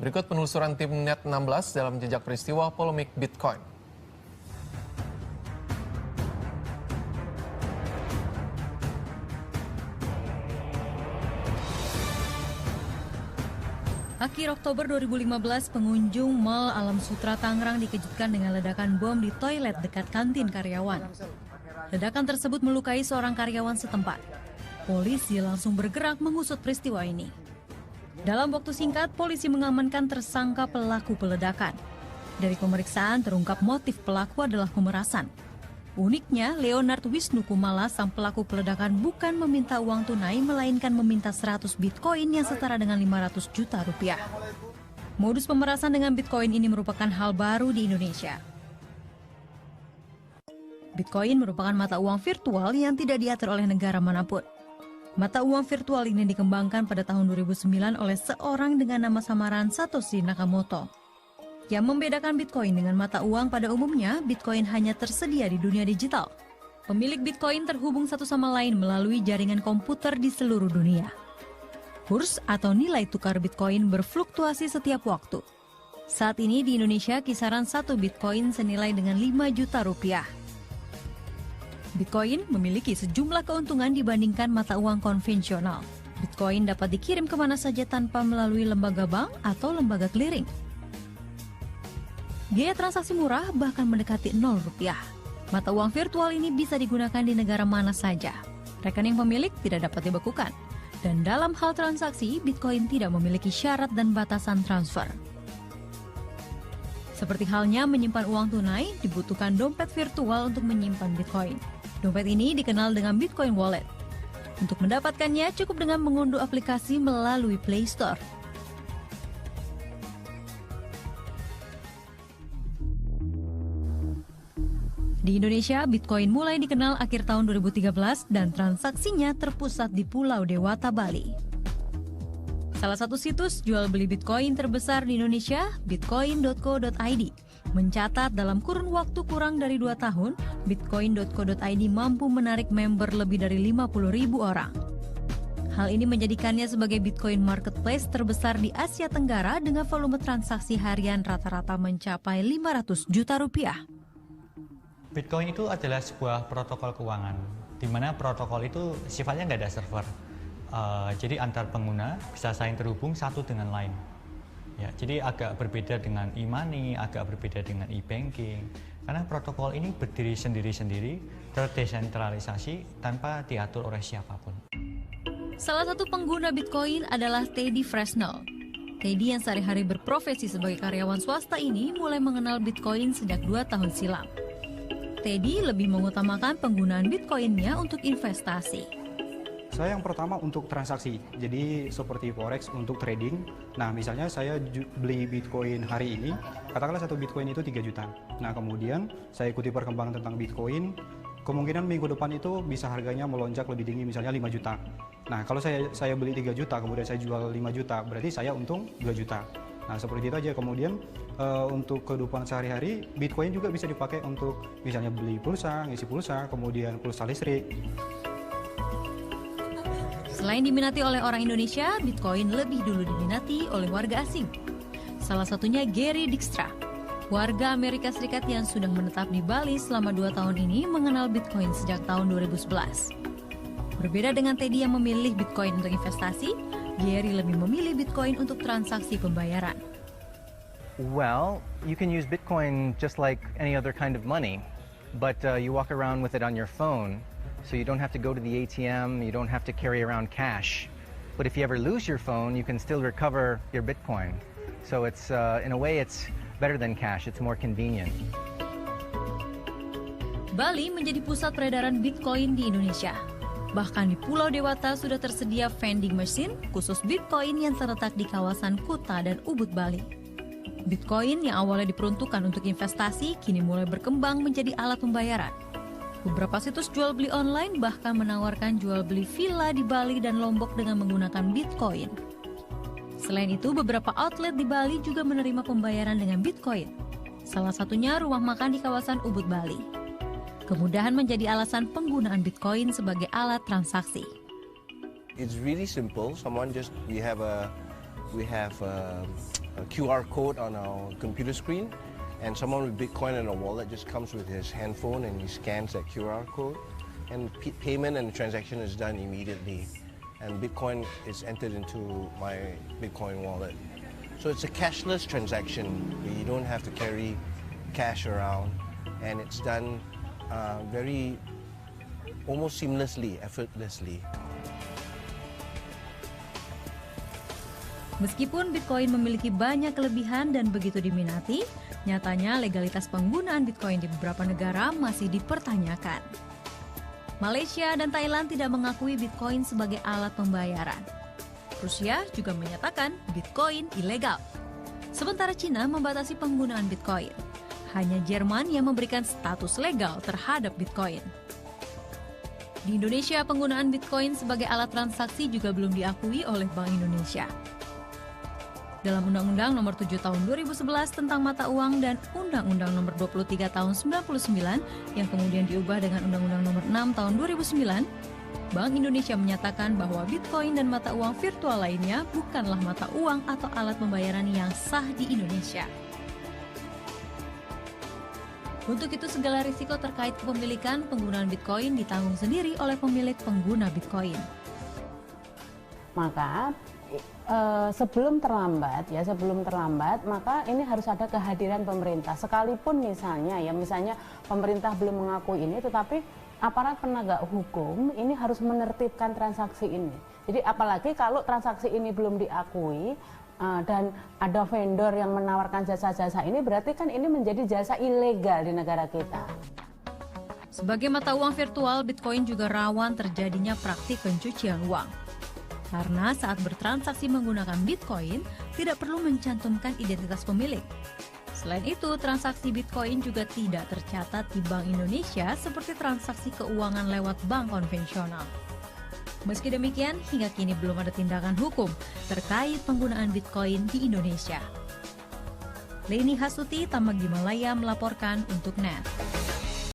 Berikut penelusuran tim Net 16 dalam jejak peristiwa polemik Bitcoin. Akhir Oktober 2015, pengunjung Mall Alam Sutra Tangerang dikejutkan dengan ledakan bom di toilet dekat kantin karyawan. Ledakan tersebut melukai seorang karyawan setempat. Polisi langsung bergerak mengusut peristiwa ini. Dalam waktu singkat, polisi mengamankan tersangka pelaku peledakan. Dari pemeriksaan terungkap motif pelaku adalah pemerasan. Uniknya, Leonard Wisnu Kumala, sang pelaku peledakan, bukan meminta uang tunai, melainkan meminta 100 Bitcoin yang setara dengan 500 juta rupiah. Modus pemerasan dengan Bitcoin ini merupakan hal baru di Indonesia. Bitcoin merupakan mata uang virtual yang tidak diatur oleh negara manapun. Mata uang virtual ini dikembangkan pada tahun 2009 oleh seorang dengan nama samaran Satoshi Nakamoto. Yang membedakan Bitcoin dengan mata uang pada umumnya, Bitcoin hanya tersedia di dunia digital. Pemilik Bitcoin terhubung satu sama lain melalui jaringan komputer di seluruh dunia. Kurs atau nilai tukar Bitcoin berfluktuasi setiap waktu. Saat ini di Indonesia kisaran 1 Bitcoin senilai dengan 5 juta rupiah. Bitcoin memiliki sejumlah keuntungan dibandingkan mata uang konvensional. Bitcoin dapat dikirim kemana saja tanpa melalui lembaga bank atau lembaga clearing. Biaya transaksi murah bahkan mendekati 0 rupiah. Mata uang virtual ini bisa digunakan di negara mana saja. Rekening pemilik tidak dapat dibekukan. Dan dalam hal transaksi, Bitcoin tidak memiliki syarat dan batasan transfer. Seperti halnya menyimpan uang tunai, dibutuhkan dompet virtual untuk menyimpan Bitcoin. Dompet ini dikenal dengan Bitcoin Wallet. Untuk mendapatkannya, cukup dengan mengunduh aplikasi melalui Play Store. Di Indonesia, Bitcoin mulai dikenal akhir tahun 2013 dan transaksinya terpusat di Pulau Dewata, Bali. Salah satu situs jual beli Bitcoin terbesar di Indonesia, bitcoin.co.id, mencatat dalam kurun waktu kurang dari 2 tahun, bitcoin.co.id mampu menarik member lebih dari 50.000 orang. Hal ini menjadikannya sebagai Bitcoin marketplace terbesar di Asia Tenggara dengan volume transaksi harian rata-rata mencapai 500 juta rupiah. Bitcoin itu adalah sebuah protokol keuangan, di mana protokol itu sifatnya nggak ada server. Jadi antar pengguna bisa saling terhubung satu dengan lain. Ya, jadi agak berbeda dengan e-money, agak berbeda dengan e-banking. Karena protokol ini berdiri sendiri-sendiri, terdesentralisasi tanpa diatur oleh siapapun. Salah satu pengguna Bitcoin adalah Teddy Fresnel. Teddy yang sehari-hari berprofesi sebagai karyawan swasta ini mulai mengenal Bitcoin sejak 2 tahun silam. Teddy lebih mengutamakan penggunaan Bitcoin-nya untuk investasi. Saya yang pertama untuk transaksi, jadi seperti forex untuk trading. Nah, misalnya saya beli Bitcoin hari ini, katakanlah 1 Bitcoin itu 3 juta. Nah, kemudian saya ikuti perkembangan tentang Bitcoin, kemungkinan minggu depan itu bisa harganya melonjak lebih tinggi, misalnya 5 juta. Nah, kalau saya beli 3 juta, kemudian saya jual 5 juta, berarti saya untung 2 juta. Nah, seperti itu aja. Kemudian untuk kehidupan sehari-hari, Bitcoin juga bisa dipakai untuk misalnya beli pulsa, ngisi pulsa, kemudian pulsa listrik. Selain diminati oleh orang Indonesia, Bitcoin lebih dulu diminati oleh warga asing. Salah satunya Gary Dykstra, warga Amerika Serikat yang sudah menetap di Bali selama 2 tahun ini mengenal Bitcoin sejak tahun 2011. Berbeda dengan Teddy yang memilih Bitcoin untuk investasi, Gary lebih memilih Bitcoin untuk transaksi pembayaran. Well, you can use Bitcoin just like any other kind of money, but you walk around with it on your phone, so you don't have to go to the ATM, you don't have to carry around cash. But if you ever lose your phone, you can still recover your Bitcoin. So it's, in a way, it's better than cash, it's more convenient. Bali menjadi pusat peredaran Bitcoin di Indonesia. Bahkan di Pulau Dewata sudah tersedia vending machine khusus Bitcoin yang terletak di kawasan Kuta dan Ubud, Bali. Bitcoin yang awalnya diperuntukkan untuk investasi kini mulai berkembang menjadi alat pembayaran. Beberapa situs jual beli online bahkan menawarkan jual beli villa di Bali dan Lombok dengan menggunakan Bitcoin. Selain itu, beberapa outlet di Bali juga menerima pembayaran dengan Bitcoin. Salah satunya rumah makan di kawasan Ubud, Bali. Kemudahan menjadi alasan penggunaan Bitcoin sebagai alat transaksi. It's really simple. We have a we have a QR code on our computer screen, and someone with Bitcoin in a wallet just comes with his handphone and he scans that QR code, and payment and transaction is done immediately, and Bitcoin is entered into my Bitcoin wallet. So it's a cashless transaction. You don't have to carry cash around, and it's done very almost seamlessly, effortlessly. Meskipun Bitcoin memiliki banyak kelebihan dan begitu diminati, nyatanya legalitas penggunaan Bitcoin di beberapa negara masih dipertanyakan. Malaysia dan Thailand tidak mengakui Bitcoin sebagai alat pembayaran. Rusia juga menyatakan Bitcoin ilegal. Sementara Cina membatasi penggunaan Bitcoin. Hanya Jerman yang memberikan status legal terhadap Bitcoin. Di Indonesia, penggunaan Bitcoin sebagai alat transaksi juga belum diakui oleh Bank Indonesia. Dalam Undang-Undang Nomor 7 Tahun 2011 tentang mata uang dan Undang-Undang Nomor 23 Tahun 99 yang kemudian diubah dengan Undang-Undang Nomor 6 Tahun 2009, Bank Indonesia menyatakan bahwa Bitcoin dan mata uang virtual lainnya bukanlah mata uang atau alat pembayaran yang sah di Indonesia. Untuk itu, segala risiko terkait kepemilikan penggunaan Bitcoin ditanggung sendiri oleh pemilik pengguna Bitcoin. Maka sebelum terlambat, maka ini harus ada kehadiran pemerintah. Sekalipun misalnya pemerintah belum mengakui ini, tetapi aparat penegak hukum ini harus menertibkan transaksi ini. Jadi apalagi kalau transaksi ini belum diakui dan ada vendor yang menawarkan jasa-jasa ini, berarti kan ini menjadi jasa ilegal di negara kita. Sebagai mata uang virtual, Bitcoin juga rawan terjadinya praktik pencucian uang. Karena saat bertransaksi menggunakan Bitcoin, tidak perlu mencantumkan identitas pemilik. Selain itu, transaksi Bitcoin juga tidak tercatat di Bank Indonesia seperti transaksi keuangan lewat bank konvensional. Meski demikian, hingga kini belum ada tindakan hukum terkait penggunaan Bitcoin di Indonesia. Leni Hasuti, Tambang Himalaya melaporkan untuk NET.